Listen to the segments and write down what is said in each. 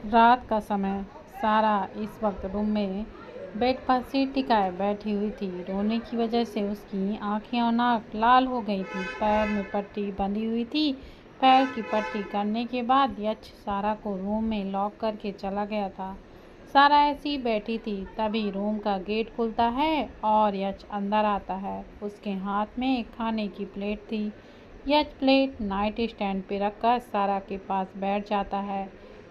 रात का समय। सारा इस वक्त रूम में बेड पर सिर टिकाए बैठी हुई थी। रोने की वजह से उसकी आंखें और नाक लाल हो गई थी। पैर में पट्टी बंधी हुई थी। पैर की पट्टी करने के बाद यक्ष सारा को रूम में लॉक करके चला गया था। सारा ऐसी बैठी थी, तभी रूम का गेट खुलता है और यक्ष अंदर आता है। उसके हाथ में खाने की प्लेट थी। यक्ष प्लेट नाइट स्टैंड पे रखकर सारा के पास बैठ जाता है।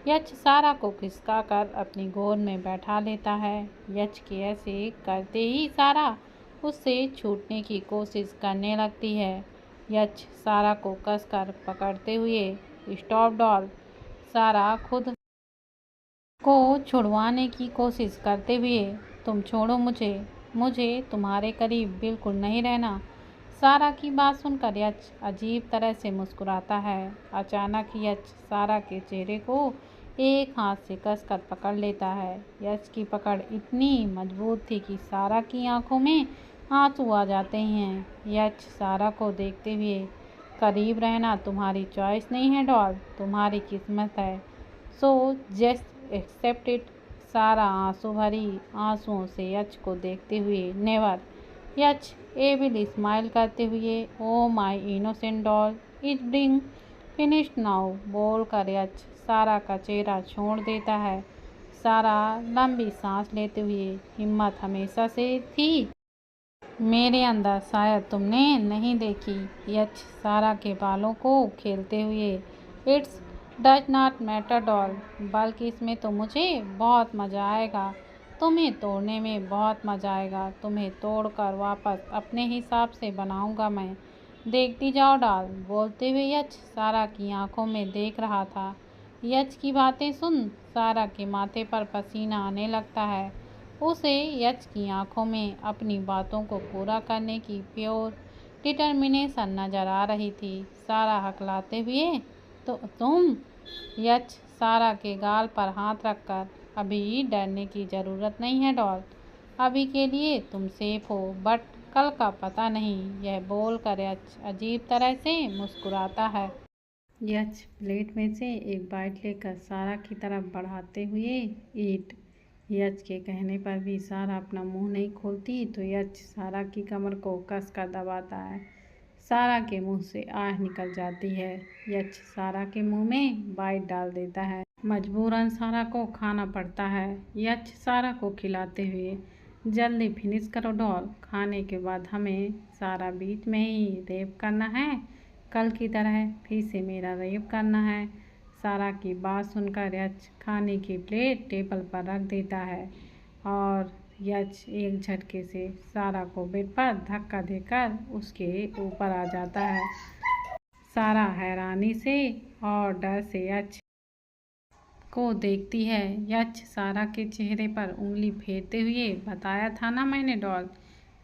यक्ष सारा को खिसका कर अपनी गोद में बैठा लेता है। यक्ष के ऐसे करते ही सारा उससे छूटने की कोशिश करने लगती है। यक्ष सारा को कसकर पकड़ते हुए, स्टॉप डॉल। सारा खुद को छुड़वाने की कोशिश करते हुए, तुम छोड़ो मुझे, मुझे तुम्हारे करीब बिल्कुल नहीं रहना। सारा की बात सुनकर यक्ष अजीब तरह से मुस्कुराता है। अचानक यक्ष सारा के चेहरे को एक हाथ से कसकर पकड़ लेता है। यक्ष की पकड़ इतनी मजबूत थी कि सारा की आंखों में आंसू आ जाते हैं। यक्ष सारा को देखते हुए, करीब रहना तुम्हारी चॉइस नहीं है डॉल, तुम्हारी किस्मत है। So just accept it. Sara आंसू भरी आंसुओं से यक्ष को देखते हुए, नेवर। यक्ष एविल स्माइल करते हुए, oh my innocent doll, is being finished now बोल कर यक्ष सारा का चेहरा छोड़ देता है। सारा लंबी सांस लेते हुए, हिम्मत हमेशा से थी मेरे अंदर, शायद तुमने नहीं देखी। यक्ष सारा के बालों को खेलते हुए, it's does not matter doll, बल्कि इसमें तो मुझे बहुत मज़ा आएगा। तुम्हें तोड़ने में बहुत मज़ा आएगा। तुम्हें तोड़कर वापस अपने हिसाब से बनाऊंगा मैं। देखती जाओ डॉल। बोलते हुए यक्ष सारा की आंखों में देख रहा था। यक्ष की बातें सुन सारा के माथे पर पसीना आने लगता है। उसे यक्ष की आंखों में अपनी बातों को पूरा करने की प्योर डिटर्मिनेशन नजर आ रही थी। सारा हकलाते हुए, तो तुम। यक्ष सारा के गाल पर हाथ रखकर, अभी डरने की ज़रूरत नहीं है डॉल, अभी के लिए तुम सेफ हो, बट कल का पता नहीं। यह बोल कर यक्ष अजीब तरह से मुस्कुराता है। यक्ष प्लेट में से एक बाइट लेकर सारा की तरफ बढ़ाते हुए, ईट। यक्ष के कहने पर भी सारा अपना मुंह नहीं खोलती तो यक्ष सारा की कमर को कसकर दबाता है। सारा के मुंह से आह निकल जाती है। यक्ष सारा के मुंह में बाइट डाल देता है। मजबूरन सारा को खाना पड़ता है। यक्ष सारा को खिलाते हुए, जल्दी फिनिश करो डॉल, खाने के बाद हमें सारा बीच में ही रेप करना है। कल की तरह फिर से मेरा रेप करना है। सारा की बात सुनकर यक्ष खाने की प्लेट टेबल पर रख देता है और यक्ष एक झटके से सारा को बेड पर धक्का देकर उसके ऊपर आ जाता है। सारा हैरानी से और डर से यक्ष को देखती है। यक्ष सारा के चेहरे पर उंगली फेरते हुए, बताया था ना मैंने डॉल,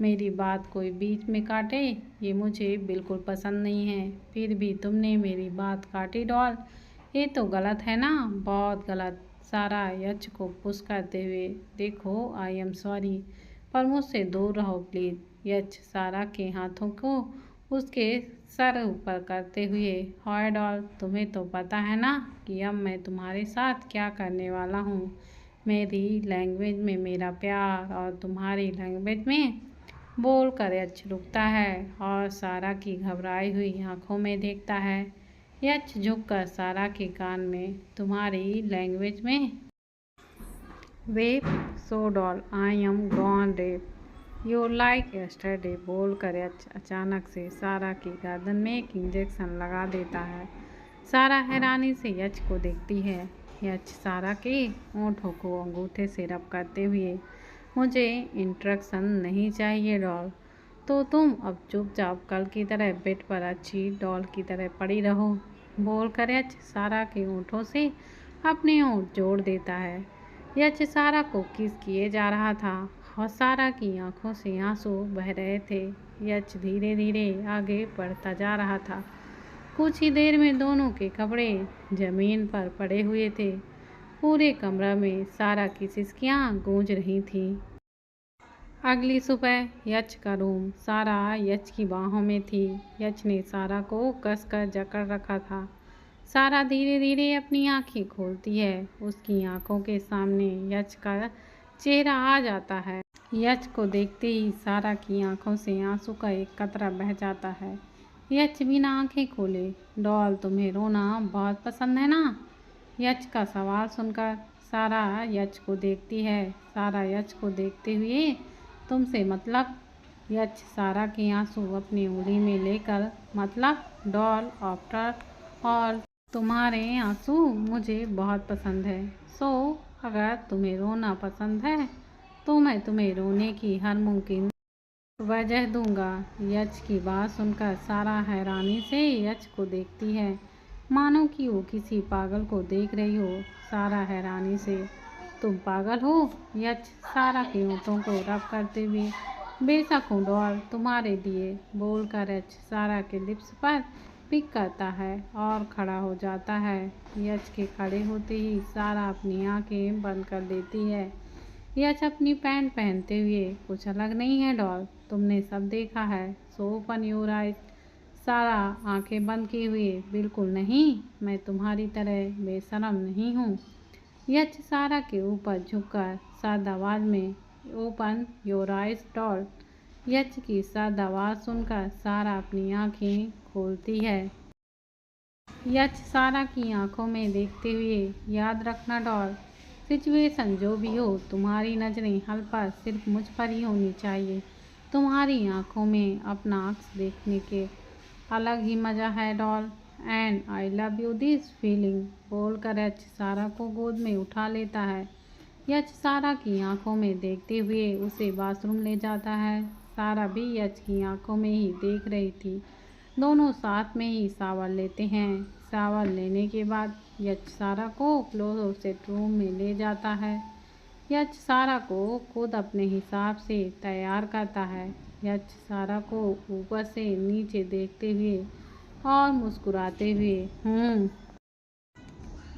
मेरी बात कोई बीच में काटे ये मुझे बिल्कुल पसंद नहीं है। फिर भी तुमने मेरी बात काटी डॉल, ये तो गलत है ना, बहुत गलत। सारा यक्ष को पुश करते हुए, देखो आई एम सॉरी, पर मुझसे दूर रहो प्लीज़। यक्ष सारा के हाथों को उसके सर ऊपर करते हुए, हाय डॉल, तुम्हें तो पता है ना कि अब मैं तुम्हारे साथ क्या करने वाला हूँ। मेरी लैंग्वेज में मेरा प्यार और तुम्हारी लैंग्वेज में। बोल कर यक्ष रुकता है और सारा की घबराई हुई आंखों में देखता है। यक्ष झुककर सारा के कान में, तुम्हारी लैंग्वेज में वेप, so doll I am gone rape you like yesterday. बोल कर यक्ष अचानक से सारा की गर्दन में एक इंजेक्शन लगा देता है। सारा हैरानी से यक्ष को देखती है। यक्ष सारा के होंठों को अंगूठे से रब करते हुए, मुझे इंस्ट्रक्शन नहीं चाहिए डॉल, तो तुम अब चुपचाप कल की तरह बेड पर अच्छी डॉल की तरह पड़ी रहो। बोल कर यक्ष सारा के होंठों से अपने होंठ जोड़ देता है। यक्ष सारा को किस किए जा रहा था और सारा की आंखों से आंसू बह रहे थे। यक्ष धीरे धीरे आगे बढ़ता जा रहा था। कुछ ही देर में दोनों के कपड़े जमीन पर पड़े हुए थे। पूरे कमरा में सारा की सिसकियां गूंज रही थीं। अगली सुबह यक्ष का रूम। सारा यक्ष की बाहों में थी। यक्ष ने सारा को कसकर जकड़ रखा था। सारा धीरे धीरे अपनी आंखें खोलती है। उसकी आंखों के सामने यश का चेहरा आ जाता है। यश को देखते ही सारा की आंखों से आंसू का एक कतरा बह जाता है। यश बिना आंखें खोले, डॉल तुम्हें रोना बहुत पसंद है ना? यश का सवाल सुनकर सारा यश को देखती है। सारा यश को देखते हुए, तुमसे मतलब? यश सारा के आंसू अपनी उंगली में लेकर, मतलब डॉल, आफ्टर ऑल तुम्हारे आंसू मुझे बहुत पसंद है। सो अगर तुम्हें रोना पसंद है तो मैं तुम्हें रोने की हर मुमकिन वजह दूंगा। यश की बात सुनकर सारा हैरानी से यश को देखती है, मानो कि वो किसी पागल को देख रही हो। सारा हैरानी से, तुम पागल हो? यश सारा के होठों को रब करते हुए, बेशक हूँ डॉल, तुम्हारे लिए बोलकर यश सारा के लिप्स पर पिक करता है और खड़ा हो जाता है। यश के खड़े होते ही सारा अपनी आंखें बंद कर देती है। यश अपनी पैंट पहनते हुए, कुछ अलग नहीं है डॉल, तुमने सब देखा है, सो ओपन योर आइज। सारा आंखें बंद किए हुए, बिल्कुल नहीं, मैं तुम्हारी तरह बेशरम नहीं हूँ। यश सारा के ऊपर झुककर शांत आवाज में, ओपन योर आइज डॉल। यश की शांत आवाज सुनकर सारा अपनी आंखें खोलती है। यश सारा की आंखों में देखते हुए, याद रखना डॉल, सिचुएशन जो भी हो, तुम्हारी नज़रें हल पर सिर्फ मुझ पर ही होनी चाहिए। तुम्हारी आंखों में अपना अक्स देखने के अलग ही मज़ा है doll, and I love you this feeling बोलकर यश सारा को गोद में उठा लेता है। यश सारा की आंखों में देखते हुए उसे बाथरूम ले जाता है। सारा भी यश की आंखों में ही देख रही थी। दोनों साथ में ही शावर लेते हैं। शावर लेने के बाद यश सारा को क्लोजेट रूम में ले जाता है। यश सारा को खुद अपने हिसाब से तैयार करता है। यश सारा को ऊपर से नीचे देखते हुए और मुस्कुराते हुए,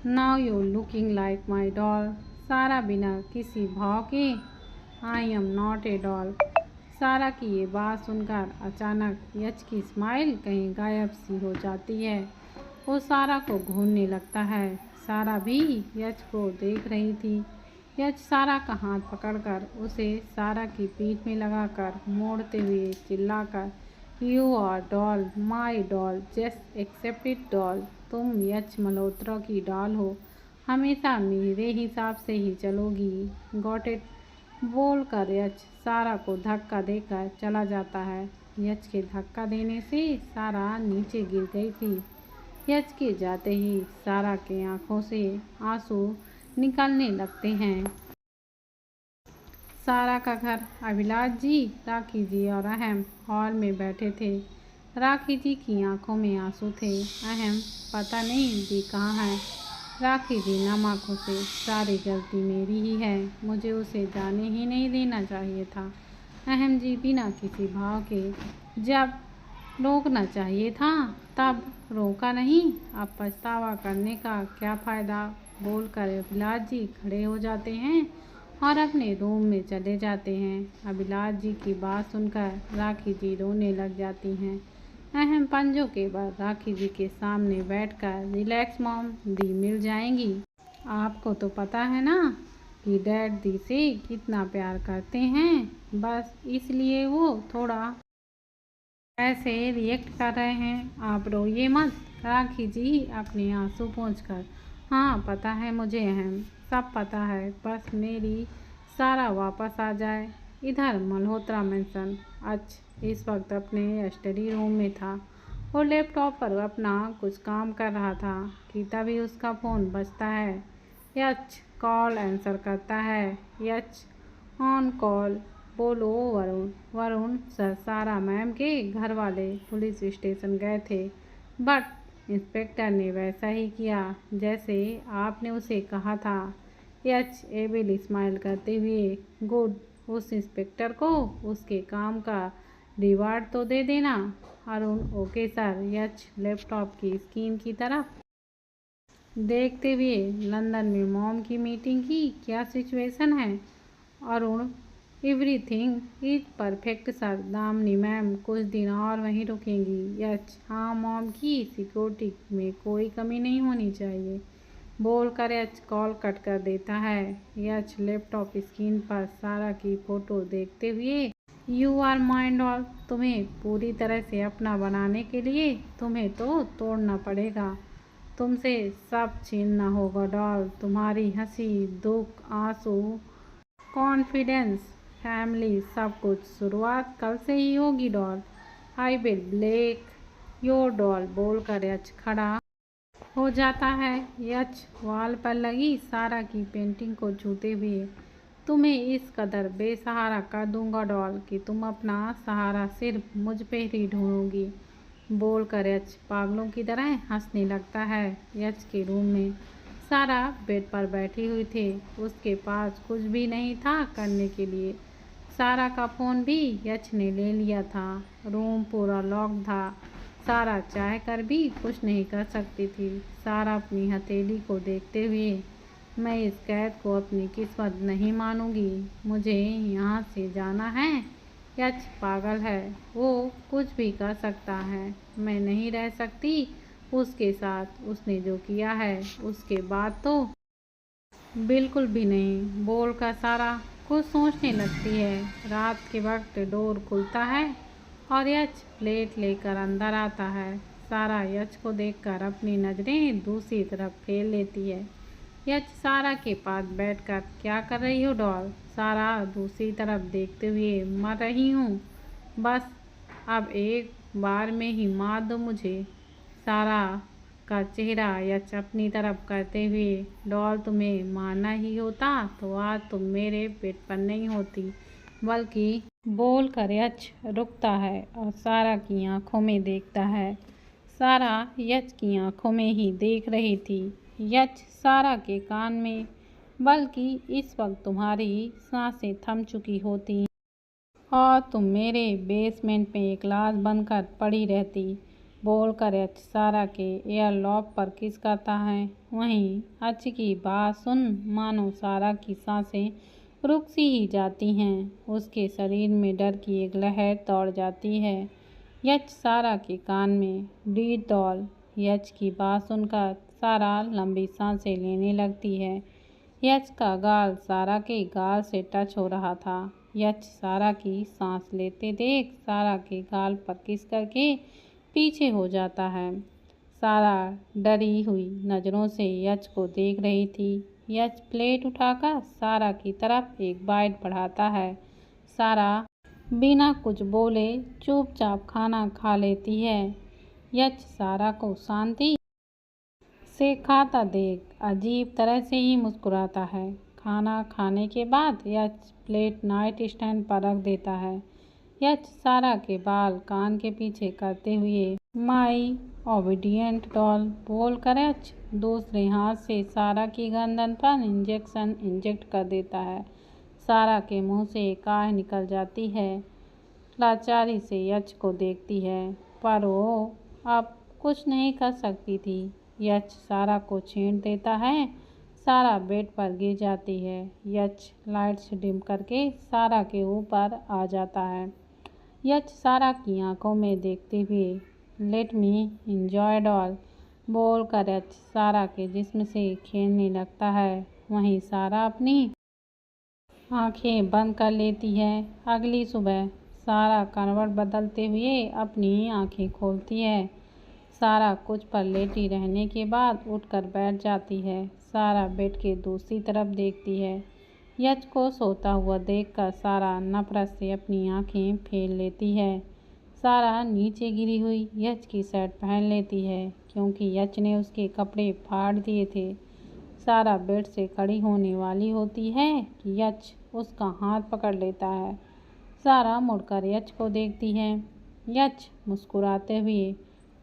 now you looking like my doll. सारा बिना किसी भाव के, I am not a doll. सारा की ये बात सुनकर अचानक यश की स्माइल कहीं गायब सी हो जाती है। वो सारा को घूरने लगता है। सारा भी यश को देख रही थी। यश सारा का हाथ पकड़कर उसे सारा की पीठ में लगाकर मोड़ते हुए चिल्लाकर, you are doll, my doll, just accept it doll. तुम यश मल्होत्रा की डॉल हो, हमेशा मेरे हिसाब से ही चलोगी, गॉट इट बोलकर यश सारा को धक्का देकर चला जाता है। यश के धक्का देने से सारा नीचे गिर गई थी। यश के जाते ही सारा के आंखों से आंसू निकलने लगते हैं। सारा का घर अभिलाष जी, राखी जी और अहम हॉल में बैठे थे। राखी जी की आंखों में आंसू थे। अहम, पता नहीं दी कहाँ है? राखी जी नम आंखों से, सारी गलती मेरी ही है, मुझे उसे जाने ही नहीं देना चाहिए था। अहम जी बिना किसी भाव के, जब रोकना चाहिए था तब रोका नहीं, अब पछतावा करने का क्या फ़ायदा बोलकर अभिलाष जी खड़े हो जाते हैं और अपने रूम में चले जाते हैं। अभिलाष जी की बात सुनकर राखी जी रोने लग जाती हैं। अहम पंजों के बाद राखी जी के सामने बैठकर, रिलैक्स मॉम, दी मिल जाएंगी। आपको तो पता है ना कि डैड दी से कितना प्यार करते हैं, बस इसलिए वो थोड़ा ऐसे रिएक्ट कर रहे हैं। आप रोइए मत। राखी जी अपने आंसू पोंछकर, हाँ पता है मुझे अहम, सब पता है, बस मेरी सारा वापस आ जाए। इधर मल्होत्रा मेंशन इस वक्त अपने स्टडी रूम में था। वो लैपटॉप पर अपना कुछ काम कर रहा था कि तभी उसका फ़ोन बजता है। यच कॉल आंसर करता है। यच ऑन कॉल, बोलो वरुण। वरुण सर, सारा मैम के घर वाले पुलिस स्टेशन गए थे, बट इंस्पेक्टर ने वैसा ही किया जैसे आपने उसे कहा था। यच एबिल स्माइल करते हुए, गुड, उस इंस्पेक्टर को उसके काम का रिवार्ड तो दे देना। Arun, okay sir. यच लैपटॉप की स्क्रीन की तरफ देखते हुए, लंदन में मॉम की मीटिंग की क्या सिचुएशन है? Arun, everything is perfect sir. Damini ma'am कुछ दिन और वहीं रुकेंगी। यच, हाँ मॉम की सिक्योरिटी में कोई कमी नहीं होनी चाहिए। बोल कर यच कॉल कट कर देता है। यच लैपटॉप स्क्रीन पर सारा की फोटो देखते हुए, यू आर माइन डॉल। तुम्हें पूरी तरह से अपना बनाने के लिए तुम्हें तो तोड़ना पड़ेगा। तुमसे सब छीनना होगा डॉल। तुम्हारी हंसी, दुख, आंसू, कॉन्फिडेंस, फैमिली, सब कुछ शुरुआत कल से ही होगी doll. I will break your doll. बोल कर यच खड़ा हो जाता है। यच वॉल पर लगी सारा की पेंटिंग को छूते हुए, तुम्हें इस कदर बेसहारा कर दूंगा डॉल कि तुम अपना सहारा सिर्फ मुझ पे ही ढूंढोगी। बोल कर यच पागलों की तरह हंसने लगता है। यच के रूम में सारा बेड पर बैठी हुई थी। उसके पास कुछ भी नहीं था करने के लिए। सारा का फ़ोन भी यच ने ले लिया था। रूम पूरा लॉक था। सारा चाह कर भी कुछ नहीं कर सकती थी। सारा अपनी हथेली को देखते हुए, मैं इस कैद को अपनी किस्मत नहीं मानूंगी। मुझे यहाँ से जाना है। यच पागल है, वो कुछ भी कर सकता है। मैं नहीं रह सकती उसके साथ। उसने जो किया है उसके बाद तो बिल्कुल भी नहीं। बोल कर सारा कुछ सोचने लगती है। रात के वक्त डोर खुलता है और यच प्लेट लेकर अंदर आता है। सारा यच को देखकर अपनी नज़रें दूसरी तरफ फेर लेती है। यच सारा के पास बैठकर, क्या कर रही हो डॉल? सारा दूसरी तरफ देखते हुए, मर रही हूँ। बस अब एक बार में ही मार दो मुझे। सारा का चेहरा यच अपनी तरफ करते हुए, डॉल तुम्हें मारना ही होता तो आज तुम मेरे पेट पर नहीं होती बल्कि। बोल कर यच रुकता है और सारा की आंखों में देखता है। सारा यच की आंखों में ही देख रही थी। यच सारा के कान में, बल्कि इस वक्त तुम्हारी सांसें थम चुकी होती और तुम मेरे बेसमेंट में एक लाश बनकर पड़ी रहती। बोल कर यच सारा के एयरलॉक पर किस करता है। वहीं अच की बात सुन मानो सारा की सांसें रुक सी ही जाती हैं। उसके शरीर में डर की एक लहर दौड़ जाती है। यच सारा के कान में, ब्रीथ डॉल। यच की बात सुनकर सारा लंबी सांसें लेने लगती है। यच का गाल सारा के गाल से टच हो रहा था। यच सारा की सांस लेते देख सारा के गाल पर किस करके पीछे हो जाता है। सारा डरी हुई नज़रों से यच को देख रही थी। यच प्लेट उठाकर सारा की तरफ एक बाइट बढ़ाता है। सारा बिना कुछ बोले चुपचाप खाना खा लेती है। यच सारा को शांति से खाता देख अजीब तरह से ही मुस्कुराता है। खाना खाने के बाद यच प्लेट नाइट स्टैंड पर रख देता है। यच सारा के बाल कान के पीछे करते हुए, माई ओबीडियंट डॉल। बोल कर यच दूसरे हाथ से सारा की गर्दन पर इंजेक्शन इंजेक्ट कर देता है। सारा के मुंह से एक आह निकल जाती है। लाचारी से यच को देखती है, पर वो अब कुछ नहीं कर सकती थी। यच सारा को छेड़ देता है। सारा बेड पर गिर जाती है। यच लाइट्स डिम करके सारा के ऊपर आ जाता है। यच सारा की आंखों में देखते हुए, लेट मी इंजॉय डॉल। बोल कर यच सारा के जिस्म से खेलने लगता है। वहीं सारा अपनी आंखें बंद कर लेती है। अगली सुबह सारा करवट बदलते हुए अपनी आंखें खोलती है। सारा कुछ पल लेटी रहने के बाद उठकर बैठ जाती है। सारा बेड के दूसरी तरफ देखती है। यच को सोता हुआ देखकर सारा नफरत से अपनी आंखें फेर लेती है। सारा नीचे गिरी हुई यच की शर्ट पहन लेती है क्योंकि यच ने उसके कपड़े फाड़ दिए थे। सारा बेड से खड़ी होने वाली होती है कि यच उसका हाथ पकड़ लेता है। सारा मुड़कर यच को देखती है। यच मुस्कुराते हुए,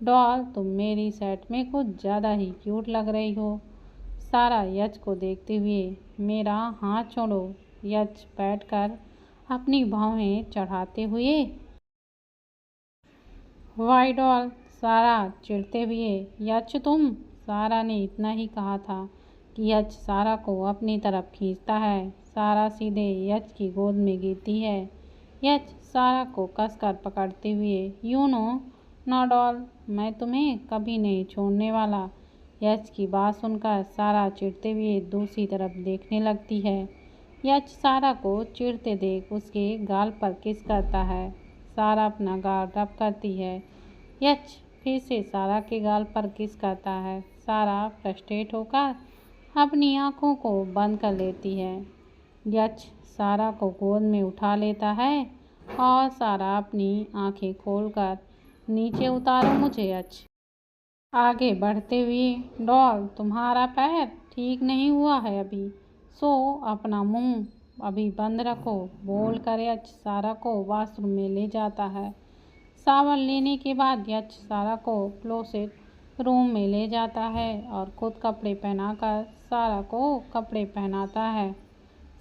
डॉल तुम मेरी सेट में कुछ ज़्यादा ही क्यूट लग रही हो। सारा यच को देखते हुए, मेरा हाथ छोड़ो। यच बैठकर अपनी भौहें चढ़ाते हुए, वाई डॉल। सारा चिढ़ते हुए, यच तुम। सारा ने इतना ही कहा था यच सारा को अपनी तरफ खींचता है। सारा सीधे यच की गोद में गिरती है। यच सारा को कसकर पकड़ते हुए, यू नो नॉट ऑल, मैं तुम्हें कभी नहीं छोड़ने वाला। यच की बात सुनकर सारा चिढ़ते हुए दूसरी तरफ देखने लगती है। यच सारा को चिढ़ते देख उसके गाल पर किस करता है। सारा अपना गाल रब करती है। यच फिर से सारा के गाल पर किस करता है। सारा फ्रस्ट्रेट होकर अपनी आंखों को बंद कर लेती है। यच सारा को गोद में उठा लेता है और सारा अपनी आंखें खोलकर, नीचे उतारो मुझे यच, आगे बढ़ते हुए, डॉल तुम्हारा पैर ठीक नहीं हुआ है अभी, सो अपना मुंह अभी बंद रखो, बोल कर यच सारा को वॉशरूम में ले जाता है। सावन लेने के बाद यच सारा को क्लोसेट रूम में ले जाता है और खुद कपड़े पहनाकर सारा को कपड़े पहनाता है।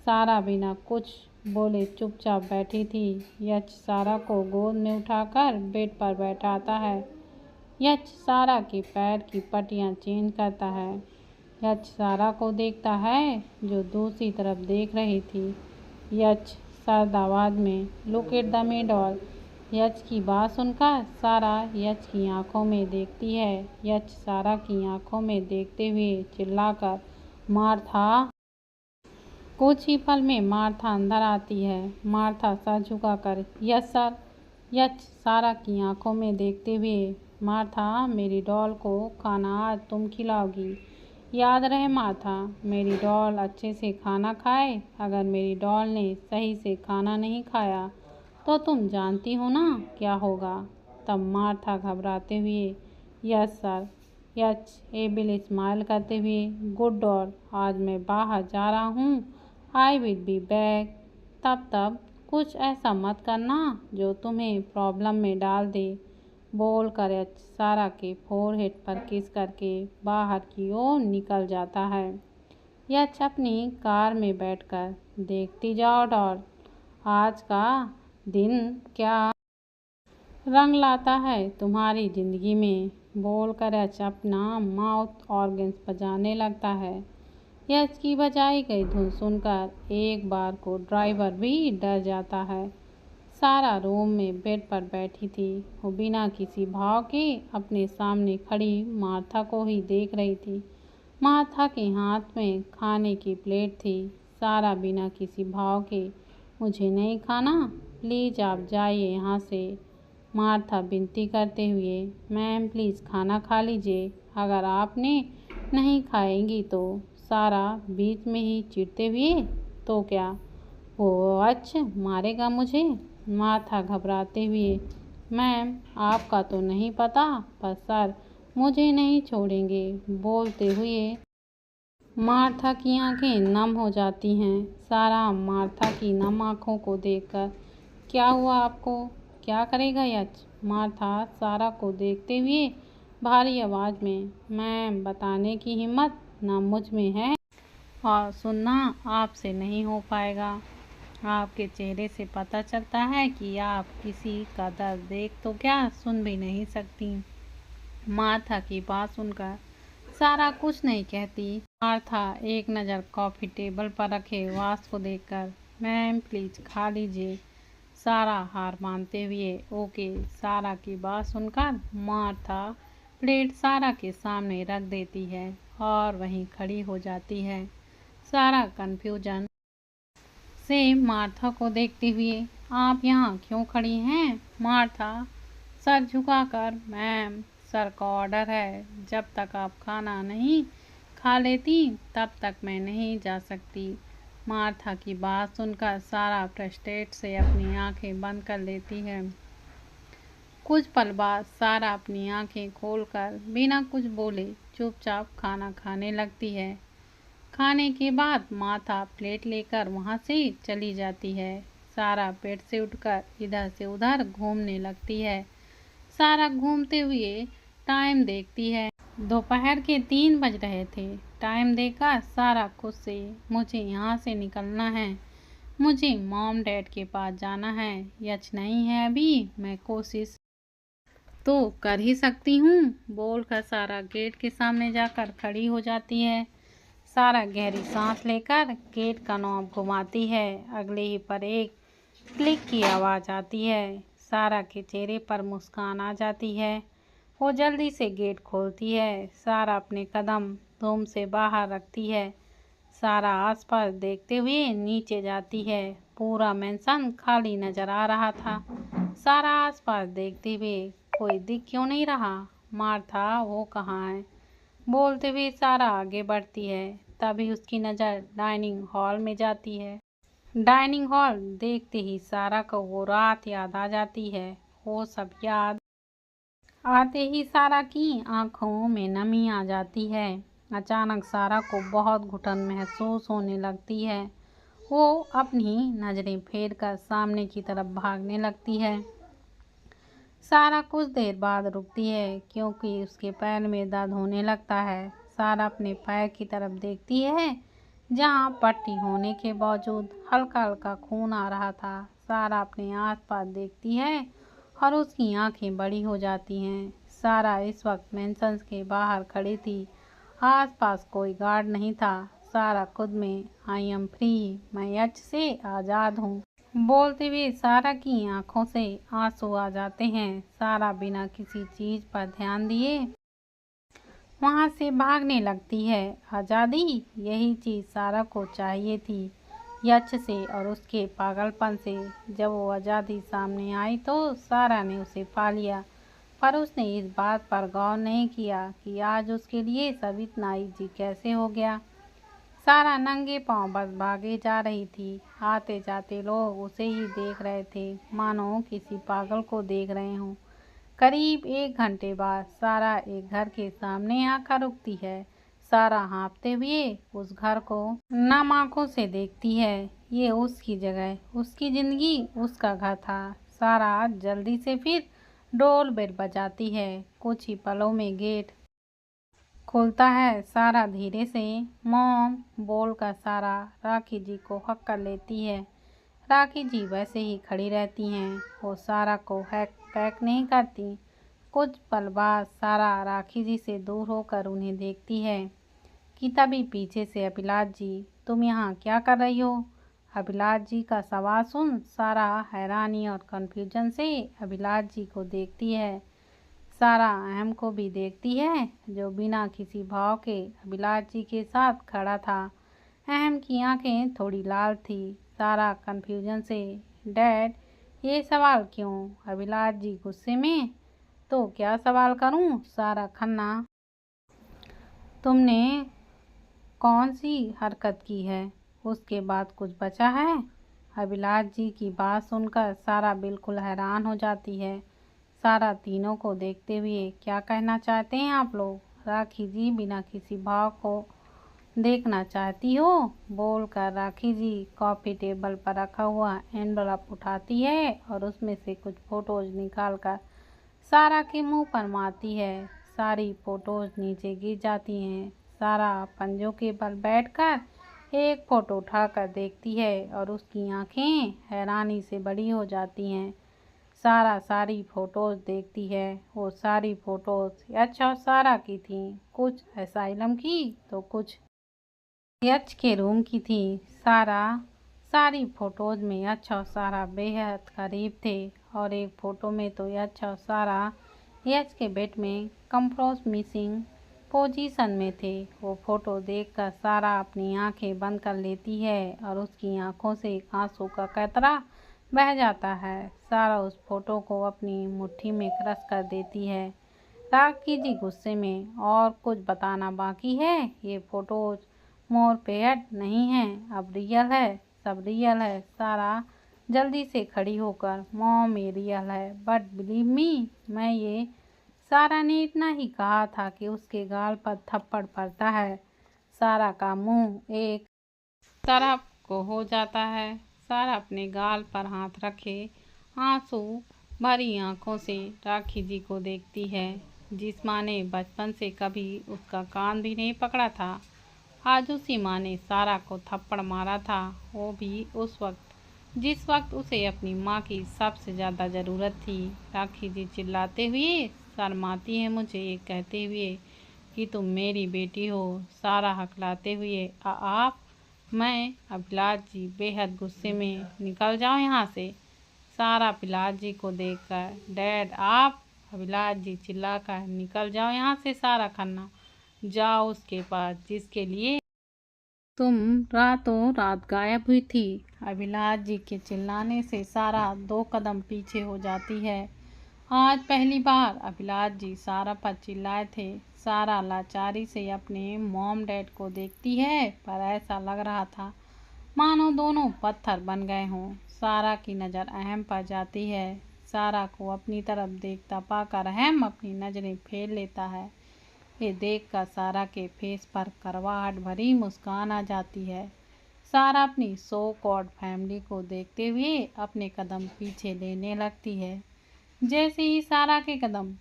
सारा बिना कुछ बोले चुपचाप बैठी थी। यच सारा को गोद में उठाकर बेड पर बैठाता है। यच सारा के पैर की पट्टियां चेंज करता है। यच सारा को देखता है जो दूसरी तरफ देख रही थी। यच सर्द आवाज में, look at the me doll. यच की बात सुनकर सारा यच की आंखों में देखती है। यच सारा की आंखों में देखते हुए चिल्लाकर, मार्था। कुछ ही पल में मार्था अंदर आती है। मार्था सर झुकाकर, यस सर। यच सारा की आंखों में देखते हुए, मार्था मेरी डॉल को खाना आज तुम खिलाओगी, याद रहे मार्था, मेरी डॉल अच्छे से खाना खाए। अगर मेरी डॉल ने सही से खाना नहीं खाया तो तुम जानती हो ना क्या होगा। तब मार्था घबराते हुए, यस सर। यच एबिल स्माइल करते हुए, गुड डॉल, आज मैं बाहर जा रहा हूँ, आई विल बी बैक। तब कुछ ऐसा मत करना जो तुम्हें प्रॉब्लम में डाल दे, बोल कर यच सारा के फोरहेड पर किस करके बाहर की ओर निकल जाता है। यच अपनी कार में बैठकर, देखती जाओ डॉल, आज का दिन क्या रंग लाता है तुम्हारी जिंदगी में, बोल कर यच अपना माउथ ऑर्गन्स बजाने लगता है। यच की बजाई गई धुन सुनकर एक बार को ड्राइवर भी डर जाता है। सारा रूम में बेड पर बैठी थी। वो बिना किसी भाव के अपने सामने खड़ी मार्था को ही देख रही थी। मार्था के हाथ में खाने की प्लेट थी। सारा बिना किसी भाव के, मुझे नहीं खाना, प्लीज़ आप जाइए यहाँ से, मार्था विनती करते हुए, मैम प्लीज़ खाना खा लीजिए, अगर आपने नहीं खाएंगी तो। सारा बीच में ही चिढ़ते हुए, तो क्या वो अच्छा मारेगा मुझे। मार्था घबराते हुए, मैम आपका तो नहीं पता, पर सर मुझे नहीं छोड़ेंगे, बोलते हुए मार्था की आंखें नम हो जाती हैं। सारा मार्था की नम आंखों को देखकर, क्या हुआ आपको, क्या करेगा यच। मार्था सारा को देखते हुए भारी आवाज में, मैम बताने की हिम्मत ना मुझ में है और सुनना आपसे नहीं हो पाएगा। आपके चेहरे से पता चलता है कि आप किसी का दर्द देख तो क्या सुन भी नहीं सकती। मार्था की बात सुनकर सारा कुछ नहीं कहती। मार्था एक नज़र कॉफ़ी टेबल पर रखे वास को देखकर, मैम प्लीज़ खा लीजिए। सारा हार मानते हुए, ओके। सारा की बात सुनकर मार्था प्लेट सारा के सामने रख देती है और वहीं खड़ी हो जाती है। सारा कन्फ्यूजन से मार्था को देखते हुए, आप यहाँ क्यों खड़ी हैं। मार्था सर झुकाकर, मैम सर का ऑर्डर है, जब तक आप खाना नहीं खा लेती तब तक मैं नहीं जा सकती। मार्था की बात सुनकर सारा फ्रस्ट्रेट से अपनी आंखें बंद कर लेती है। कुछ पल बाद सारा अपनी आंखें खोलकर बिना कुछ बोले चुपचाप खाना खाने लगती है। खाने के बाद मार्था प्लेट लेकर वहाँ से चली जाती है। सारा बेड से उठकर इधर से उधर घूमने लगती है। सारा घूमते हुए टाइम देखती है। दोपहर के 3 बज रहे थे। टाइम देखकर सारा खुद से, मुझे यहाँ से निकलना है, मुझे मॉम डैड के पास जाना है। यच नहीं है अभी, मैं कोशिश तो कर ही सकती हूँ, बोलकर सारा गेट के सामने जाकर खड़ी हो जाती है। सारा गहरी सांस लेकर गेट का नॉब घुमाती है। अगले ही पर एक क्लिक की आवाज़ आती है। सारा के चेहरे पर मुस्कान आ जाती है। वो जल्दी से गेट खोलती है। सारा अपने कदम रूम से बाहर रखती है। सारा आसपास देखते हुए नीचे जाती है। पूरा मेंशन खाली नजर आ रहा था। सारा आसपास देखते हुए कोई दिख क्यों नहीं रहा? मार्था वो कहाँ है? बोलते हुए सारा आगे बढ़ती है। तभी उसकी नज़र डाइनिंग हॉल में जाती है। डाइनिंग हॉल देखते ही सारा को वो रात याद आ जाती है। वो सब याद आते ही सारा की आंखों में नमी आ जाती है। अचानक सारा को बहुत घुटन महसूस होने लगती है। वो अपनी नज़रें फेर कर सामने की तरफ भागने लगती है। सारा कुछ देर बाद रुकती है क्योंकि उसके पैर में दर्द होने लगता है। सारा अपने पैर की तरफ देखती है जहां पट्टी होने के बावजूद हल्का हल्का खून आ रहा था। सारा अपने आसपास देखती है और उसकी आंखें बड़ी हो जाती हैं। सारा इस वक्त मेंशंस के बाहर खड़ी थी। आसपास कोई गार्ड नहीं था। सारा खुद में आई एम फ्री, मैं यच से आज़ाद हूँ बोलते हुए सारा की आंखों से आंसू आ जाते हैं। सारा बिना किसी चीज पर ध्यान दिए वहां से भागने लगती है। आज़ादी, यही चीज सारा को चाहिए थी यच से और उसके पागलपन से। जब वो आज़ादी सामने आई तो सारा ने उसे पा लिया, पर उसने इस बात पर गौर नहीं किया कि आज उसके लिए सब इतना ईजी कैसे हो गया। सारा नंगे पांव बस भागे जा रही थी। आते जाते लोग उसे ही देख रहे थे, मानो किसी पागल को देख रहे हों। करीब 1 घंटे बाद सारा एक घर के सामने आकर रुकती है। सारा हाँफते हुए उस घर को नम आंखों से देखती है। ये उसकी जगह, उसकी जिंदगी, उसका घर था। सारा जल्दी से फिर डोर बेल बजाती है। कुछ ही पलों में गेट खुलता है। सारा धीरे से मॉम बोलकर सारा राखी जी को हक कर लेती है। राखी जी वैसे ही खड़ी रहती हैं। वो सारा को हैक नहीं करती। कुछ पल बाद सारा राखी जी से दूर होकर उन्हें देखती है कि तभी पीछे से अभिलाष जी, तुम यहाँ क्या कर रही हो? अभिलाष जी का सवाल सुन सारा हैरानी और कन्फ्यूजन से अभिलाष जी को देखती है। सारा अहम को भी देखती है जो बिना किसी भाव के अभिलाष जी के साथ खड़ा था। अहम की आंखें थोड़ी लाल थी। सारा कन्फ्यूजन से, डैड ये सवाल क्यों? अभिलाष जी गुस्से में, तो क्या सवाल करूं? सारा खन्ना, तुमने कौन सी हरकत की है? उसके बाद कुछ बचा है? अभिलाष जी की बात सुनकर सारा बिल्कुल हैरान हो जाती है। सारा तीनों को देखते हुए, क्या कहना चाहते हैं आप लोग? राखी जी बिना किसी भाव को देखना चाहती हो बोलकर राखी जी कॉफी टेबल पर रखा हुआ एनवलप उठाती है और उसमें से कुछ फोटोज निकालकर सारा के मुंह पर मारती है। सारी फोटोज नीचे गिर जाती हैं। सारा पंजों के बल बैठकर एक फोटो उठाकर देखती है और उसकी आंखें हैरानी से बड़ी हो जाती हैं। सारा सारी फोटोज देखती है। वो सारी फोटोज यच और सारा की थी। कुछ असाइलम की तो कुछ यच के रूम की थी। सारा सारी फोटोज में यच और सारा बेहद करीब थे और एक फोटो में तो यच और सारा यच के बेड में कंप्रोमिसिंग पोजीशन में थे। वो फोटो देखकर सारा अपनी आंखें बंद कर लेती है और उसकी आंखों से एक आंसू का कतरा बह जाता है। सारा उस फोटो को अपनी मुट्ठी में क्रश कर देती है। राखी जी गुस्से में, और कुछ बताना बाकी है? ये फोटोज मोर पेड नहीं है, अब रियल है, सब रियल है। सारा जल्दी से खड़ी होकर, मॉम ये रियल है, बट बिलीव मी, मैं ये सारा ने इतना ही कहा था कि उसके गाल पर थप्पड़ पड़ता है। सारा का मुंह एक तरफ को हो जाता है। सारा अपने गाल पर हाथ रखे आंसू भरी आंखों से राखी जी को देखती है, जिस माँ ने बचपन से कभी उसका कान भी नहीं पकड़ा था। आज उसी माँ ने सारा को थप्पड़ मारा था, वो भी उस वक्त जिस वक्त उसे अपनी माँ की सबसे ज़्यादा ज़रूरत थी। राखी जी चिल्लाते हुए शर्माती है मुझे ये कहते हुए कि तुम मेरी बेटी हो। सारा हकलाते हुए आप। मैं अभिलाष जी बेहद गुस्से में। निकल जाओ यहाँ से। सारा अभिलाष जी को देखकर डैड आप। अभिलाष जी चिल्लाकर निकल जाओ यहाँ से सारा खन्ना। जाओ उसके पास जिसके लिए तुम रातों रात गायब हुई थी। अभिलाष जी के चिल्लाने से सारा 2 कदम पीछे हो जाती है। आज पहली बार अभिलाष जी सारा पर चिल्लाए थे। सारा लाचारी से अपने मॉम डैड को देखती है, पर ऐसा लग रहा था मानो दोनों पत्थर बन गए हों। सारा की नज़र अहम पर जाती है। सारा को अपनी तरफ देखता पाकर अहम अपनी नज़रें फेर लेता है। ये देखकर सारा के फेस पर करवाहट भरी मुस्कान आ जाती है। सारा अपनी सो कॉल्ड फैमिली को देखते हुए अपने कदम पीछे लेने लगती है। जैसे ही सारा के कदम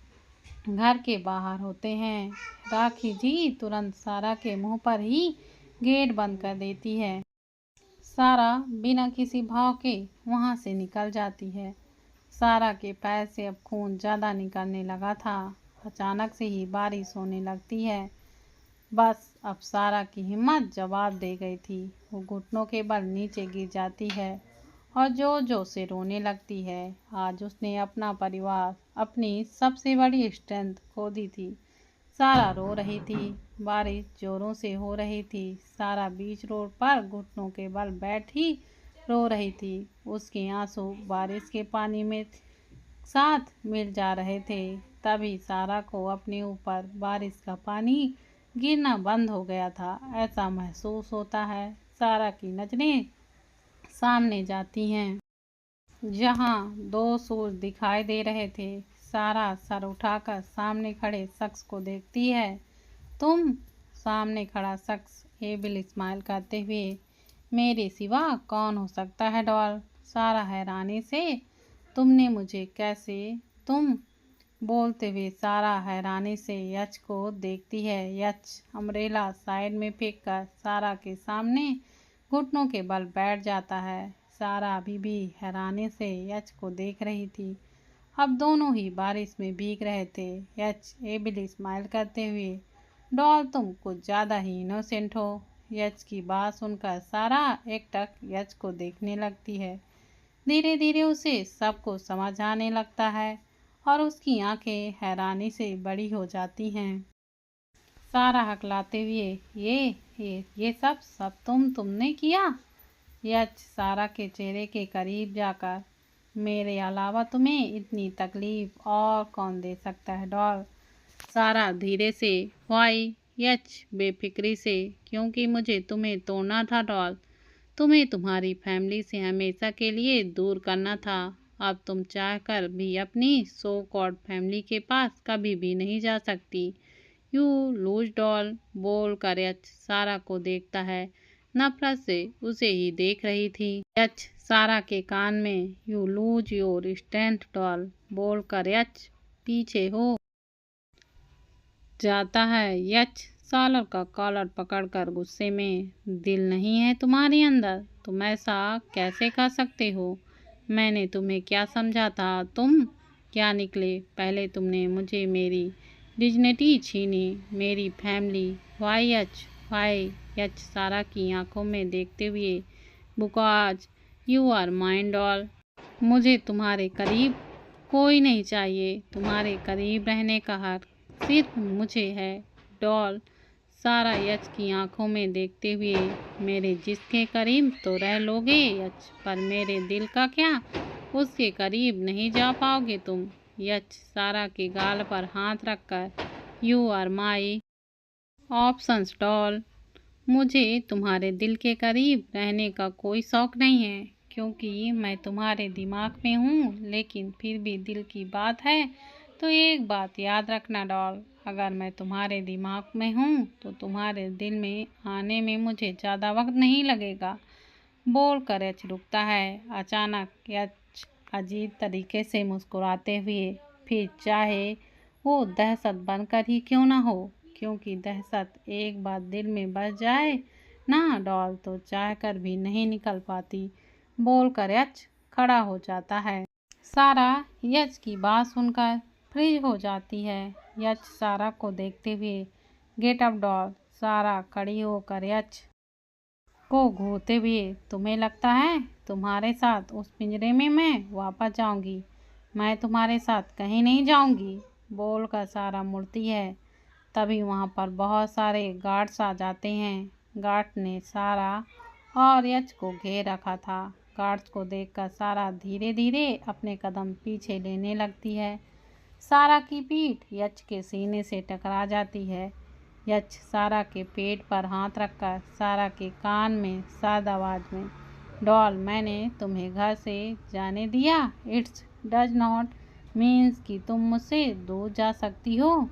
घर के बाहर होते हैं, राखी जी तुरंत सारा के मुंह पर ही गेट बंद कर देती है। सारा बिना किसी भाव के वहां से निकल जाती है। सारा के पैर से अब खून ज़्यादा निकलने लगा था। अचानक से ही बारिश होने लगती है। बस अब सारा की हिम्मत जवाब दे गई थी। वो घुटनों के बल नीचे गिर जाती है और जोर जोर से रोने लगती है। आज उसने अपना परिवार, अपनी सबसे बड़ी स्ट्रेंथ खो दी थी। सारा रो रही थी। बारिश जोरों से हो रही थी। सारा बीच रोड पर घुटनों के बल बैठी रो रही थी। उसके आंसू बारिश के पानी में साथ मिल जा रहे थे। तभी सारा को अपने ऊपर बारिश का पानी गिरना बंद हो गया था, ऐसा महसूस होता है। सारा की नजरें सामने जाती हैं, जहां 2 सूरज दिखाई दे रहे थे। सारा सर उठाकर सामने खड़े शख्स को देखती है। तुम? सामने खड़ा शख्स एविल स्माइल करते हुए, मेरे सिवा कौन हो सकता है डॉल? सारा हैरानी से, तुमने मुझे कैसे? तुम? बोलते हुए सारा हैरानी से यच को देखती है। यच अम्ब्रेला साइड में फेंककर सारा के सामने घुटनों के बल बैठ जाता है। सारा अभी भी हैरानी से यच को देख रही थी। अब दोनों ही बारिश में भीग रहे थे। यच एबिल स्माइल करते हुए, डॉल तुम कुछ ज़्यादा ही इनोसेंट हो। यच की बात सुनकर सारा एकटक यच को देखने लगती है। धीरे धीरे उसे सब कुछ समझ आने लगता है और उसकी आंखें हैरानी से बड़ी हो जाती हैं। सारा हकलाते हुए, ये सब तुमने किया? यच सारा के चेहरे के करीब जाकर, मेरे अलावा तुम्हें इतनी तकलीफ और कौन दे सकता है डॉल? सारा धीरे से, वाई? यच बेफिक्री से, क्योंकि मुझे तुम्हें तोड़ना था डॉल। तुम्हें तुम्हारी फैमिली से हमेशा के लिए दूर करना था। अब तुम चाहकर भी अपनी सो कॉल्ड फैमिली के पास कभी भी नहीं जा सकती। You lose doll. बोल कर यच सारा को देखता है। नफरत से उसे ही देख रही थी। यच सारा के कान में, you lose your strength doll. बोल कर यच पीछे हो जाता है। यच सालर का कॉलर पकड़कर गुस्से में, दिल नहीं है तुम्हारे अंदर? तुम ऐसा कैसे कर सकते हो? मैंने तुम्हें क्या समझा था? तुम क्या निकले? पहले तुमने मुझे मेरी डिग्निटी छीनी, मेरी family. Why Yash, why? Yash Sara की आंखों में देखते हुए, because you are mine doll. मुझे तुम्हारे करीब कोई नहीं चाहिए। तुम्हारे करीब रहने का हक सिर्फ मुझे है डॉल। सारा यच की आंखों में देखते हुए, मेरे जिसके करीब तो रह लोगे यच, पर मेरे दिल का क्या? उसके करीब नहीं जा पाओगे तुम। यच सारा के गाल पर हाथ रखकर, you are my options doll. मुझे तुम्हारे दिल के करीब रहने का कोई शौक नहीं है, क्योंकि मैं तुम्हारे दिमाग में हूँ। लेकिन फिर भी दिल की बात है तो एक बात याद रखना डॉल, अगर मैं तुम्हारे दिमाग में हूँ तो तुम्हारे दिल में आने में मुझे ज़्यादा वक्त नहीं लगेगा। बोल कर यच रुकता है। अचानक यच अजीब तरीके से मुस्कुराते हुए, फिर चाहे वो दहशत बनकर ही क्यों ना हो, क्योंकि दहशत एक बार दिल में बस जाए ना डॉल तो चाह कर भी नहीं निकल पाती। बोल कर यच खड़ा हो जाता है। सारा यच की बात सुनकर फ्रीज हो जाती है। यच सारा को देखते हुए, गेट अप डॉल। सारा खड़ी होकर यच को घूरते हुए, तुम्हें लगता है तुम्हारे साथ उस पिंजरे में मैं वापस जाऊंगी? मैं तुम्हारे साथ कहीं नहीं जाऊंगी, बोलकर सारा मुड़ती है। तभी वहाँ पर बहुत सारे गार्ड्स आ जाते हैं। गार्ड ने सारा और यच को घेर रखा था। गार्ड्स को देखकर सारा धीरे धीरे अपने कदम पीछे लेने लगती है। सारा की पीठ यच के सीने से टकरा जाती है। यच सारा के पेट पर हाथ रखकर सारा के कान में साद आवाज में, डॉल, मैंने तुम्हें घर से जाने दिया। इट्स डज नॉट मीन्स कि तुम मुझसे दूर जा सकती हो।